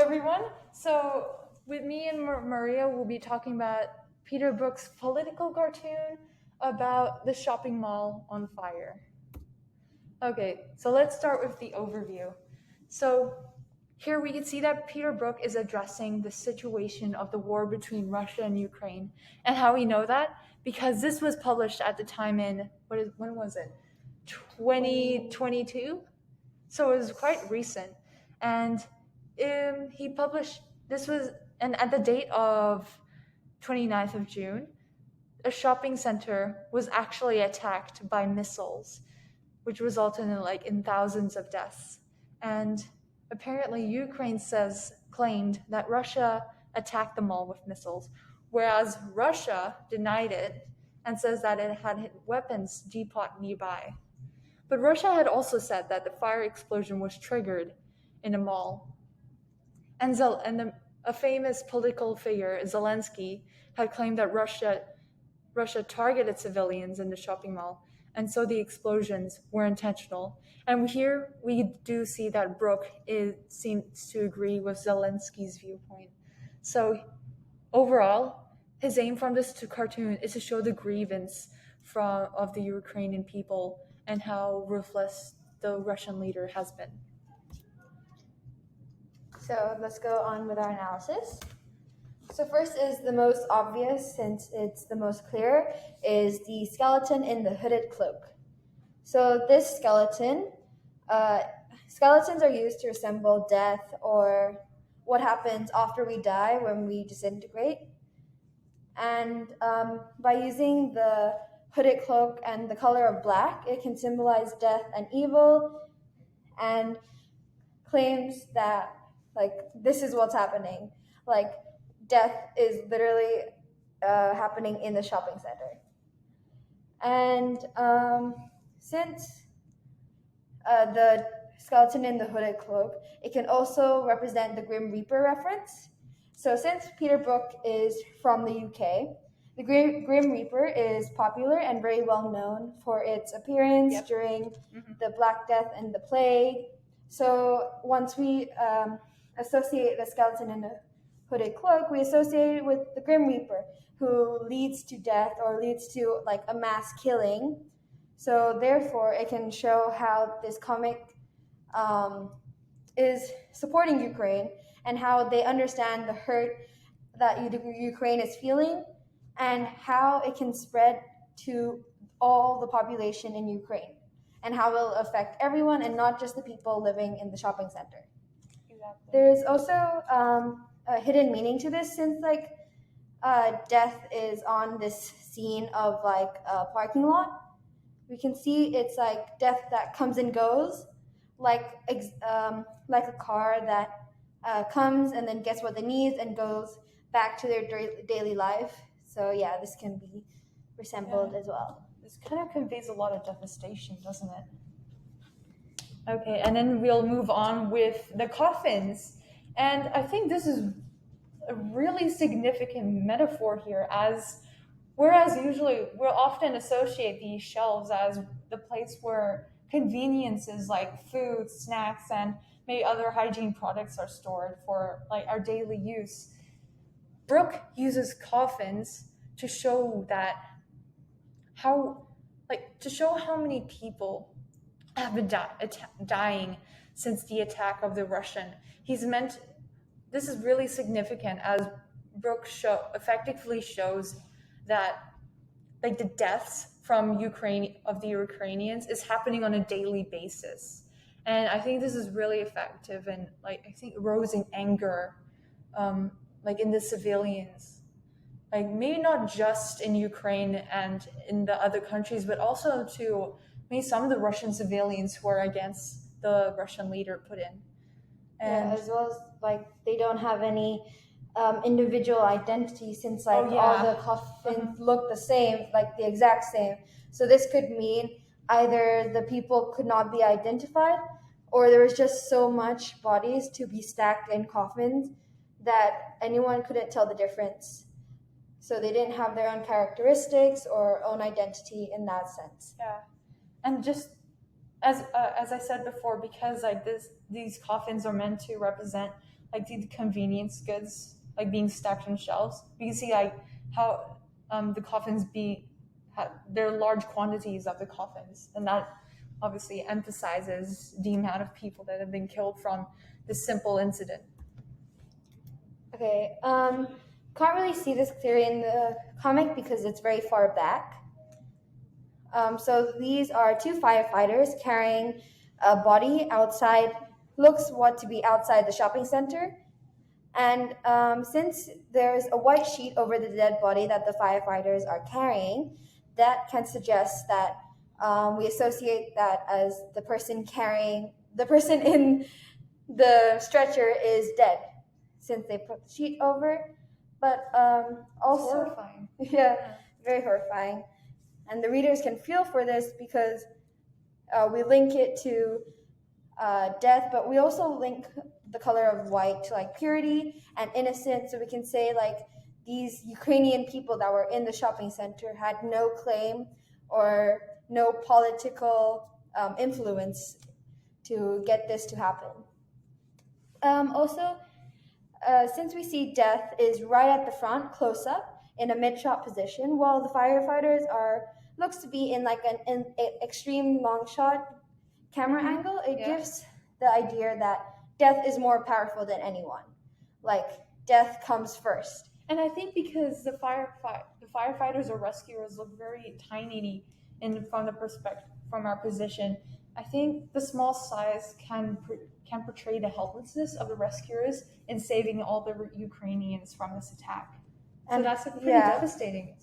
everyone. So with me and Maria, we'll be talking about Peter Brookes' political cartoon about the shopping mall on fire. Okay, so let's start with the overview. So here we can see that Peter Brook is addressing the situation of the war between Russia and Ukraine. And how we know that? Because this was published at the time in, when was it? 2022? So it was quite recent. And he published, this was, and at the date of 29th of June, a shopping center was actually attacked by missiles, which resulted in thousands of deaths. And apparently Ukraine claimed that Russia attacked the mall with missiles, whereas Russia denied it and says that it had weapons depot nearby. But Russia had also said that the fire explosion was triggered in a mall. And a famous political figure, Zelensky, had claimed that Russia targeted civilians in the shopping mall, and so the explosions were intentional. And here we do see that Brooke seems to agree with Zelensky's viewpoint. So overall, his aim from this cartoon is to show the grievance of the Ukrainian people and how ruthless the Russian leader has been. So let's go on with our analysis. So first is the most obvious, since it's the most clear, is the skeleton in the hooded cloak. So this skeletons are used to resemble death or what happens after we die when we disintegrate. And by using the hooded cloak and the color of black, it can symbolize death and evil, and claims that this is what's happening. Death is literally happening in the shopping center. And since the skeleton in the hooded cloak, it can also represent the Grim Reaper reference. So since Peter Brook is from the UK, the Grim Reaper is popular and very well known for its appearance during the Black Death and the Plague. So once we associate the skeleton in a hooded cloak, we associate it with the Grim Reaper, who leads to death or leads to a mass killing. So therefore, it can show how this comic is supporting Ukraine and how they understand the hurt that Ukraine is feeling and how it can spread to all the population in Ukraine and how it will affect everyone and not just the people living in the shopping center. Exactly. There's also a hidden meaning to this, since death is on this scene of a parking lot. We can see it's death that comes and goes, like a car that comes and then gets what they need and goes back to their daily life. So yeah, this can be resembled as well. This kind of conveys a lot of devastation, doesn't it? Okay, and then we'll move on with the coffins. And I think this is a really significant metaphor here, whereas usually we'll often associate these shelves as the place where conveniences like food, snacks, and maybe other hygiene products are stored for our daily use. Brooke uses coffins to show how many people have been dying since the attack of the Russian. This is really significant, as Brooke effectively shows that the deaths from the Ukrainians is happening on a daily basis. And I think this is really effective and I think arousing anger in the civilians. Maybe not just in Ukraine and in the other countries, but also to maybe some of the Russian civilians who are against the Russian leader put in. And as well as they don't have any individual identity, since all the coffins look the same, the exact same. So this could mean either the people could not be identified, or there was just so much bodies to be stacked in coffins that anyone couldn't tell the difference. So they didn't have their own characteristics or own identity in that sense. Yeah, and just as I said before, because these coffins are meant to represent like the convenience goods like being stacked on shelves. We can see like how the coffins there are large quantities of the coffins, and that obviously emphasizes the amount of people that have been killed from this simple incident. Okay, can't really see this clearly in the comic because it's very far back. So these are two firefighters carrying a body outside, looks what to be outside the shopping center. And since there's a white sheet over the dead body that the firefighters are carrying, that can suggest that we associate that as the person in the stretcher is dead, since they put the sheet over. But also, Horrifying. yeah, very horrifying. And the readers can feel for this because we link it to death, but we also link the color of white to like purity and innocence. So we can say like these Ukrainian people that were in the shopping center had no claim or no political influence to get this to happen. Also, since we see death is right at the front, close up in a mid-shot position, while the firefighters looks to be in like an extreme long shot camera angle, it gives the idea that death is more powerful than anyone. Like death comes first. And I think because the firefighters or rescuers look very tiny from our position, I think the small size can portray the helplessness of the rescuers in saving all the Ukrainians from this attack. So that's pretty devastating.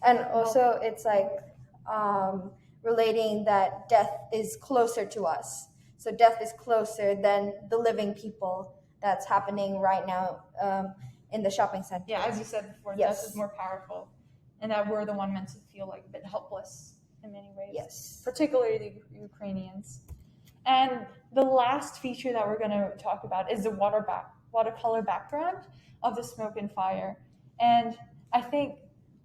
And also, it's like relating that death is closer to us. So death is closer than the living people that's happening right now in the shopping center. Yeah, as you said before, death is more powerful, and that we're the one meant to feel like a bit helpless in many ways. Yes. Particularly the Ukrainians. And the last feature that we're going to talk about is the watercolor background of the smoke and fire. And I think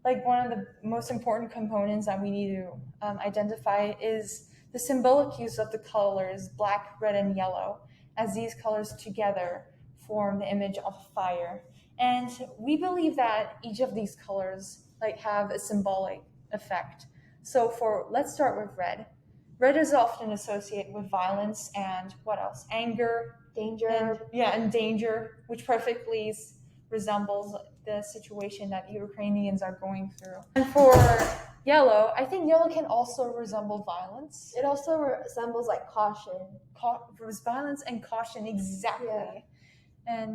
like one of the most important components that we need to identify is the symbolic use of the colors black, red, and yellow, as these colors together form the image of fire. And we believe that each of these colors like have a symbolic effect. So let's start with red. Red is often associated with violence and what else? Anger, danger. And danger, which perfectly resembles the situation that Ukrainians are going through. And for yellow, I think yellow can also resemble violence. It also resembles like caution. Violence and caution, exactly. Yeah.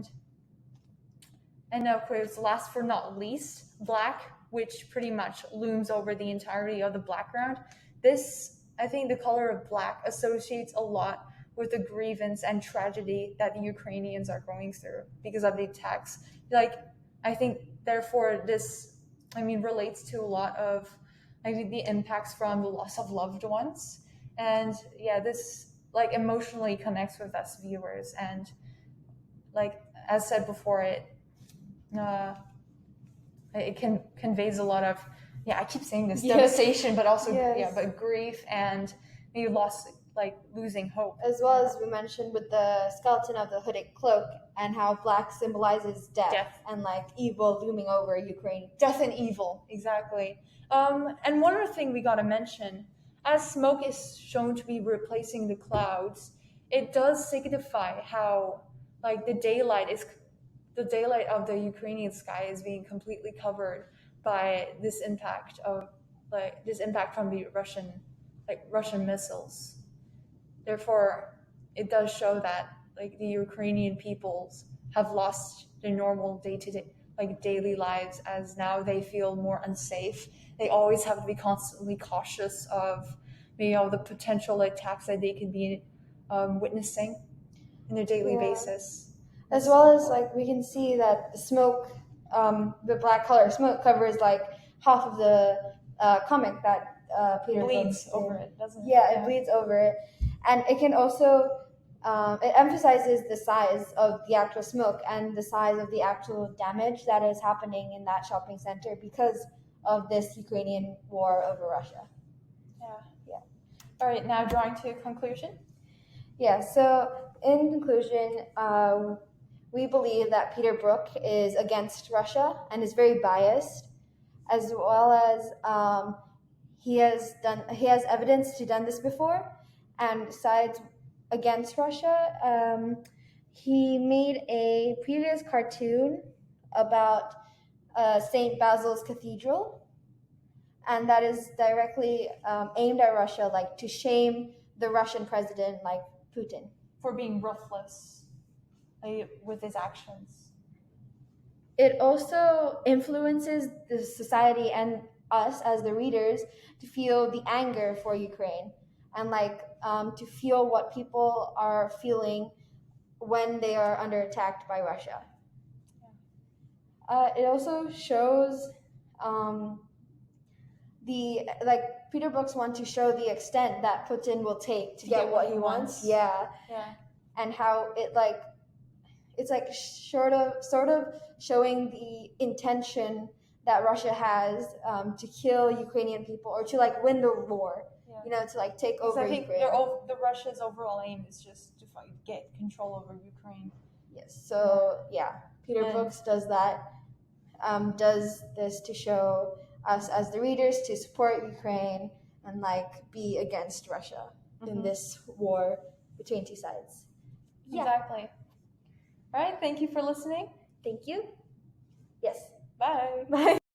And of course, last but not least, black, which pretty much looms over the entirety of the background. I think the color of black associates a lot with the grievance and tragedy that the Ukrainians are going through because of the attacks. Like, I think, therefore, this, relates to a lot of the impacts from the loss of loved ones. And yeah, this like emotionally connects with us viewers. And like, as said before, it conveys a lot of, I keep saying this, devastation, but also, but grief and maybe loss, like losing hope. As well as we mentioned with the skeleton of the hooded cloak and how black symbolizes death and like evil looming over Ukraine. Death and evil, exactly. And one other thing we gotta mention, as smoke is shown to be replacing the clouds, it does signify how like the daylight of the Ukrainian sky is being completely covered by this impact from the Russian missiles. Therefore, it does show that like the Ukrainian peoples have lost their normal daily lives, as now they feel more unsafe. They always have to be constantly cautious of the potential attacks that they could be witnessing in their daily basis. As well as like we can see that the smoke, the black color smoke covers like half of the comic that Peter bleeds over it, doesn't it? Yeah, it bleeds over it, and it can also it emphasizes the size of the actual smoke and the size of the actual damage that is happening in that shopping center because of this Ukrainian war over Russia. Yeah. All right, now drawing to a conclusion. Yeah. So in conclusion, we believe that Peter Brook is against Russia and is very biased, as well as he has evidence to done this before, and besides against Russia, he made a previous cartoon about St. Basil's Cathedral, and that is directly aimed at Russia, like to shame the Russian president, like Putin, for being ruthless with his actions. It also influences the society and us as the readers to feel the anger for Ukraine and to feel what people are feeling when they are under attack by Russia. It also shows Peter Brookes want to show the extent that Putin will take to get what he wants. Yeah. And how it's sort of showing the intention that Russia has to kill Ukrainian people or to win the war. Yeah. To take over I think Ukraine. the Russia's overall aim is just to get control over Ukraine. Yes. So Peter Brookes does that. Does this to show us as the readers to support Ukraine and be against Russia in this war between two sides. Yeah. Exactly. All right. Thank you for listening. Thank you. Yes. Bye. Bye.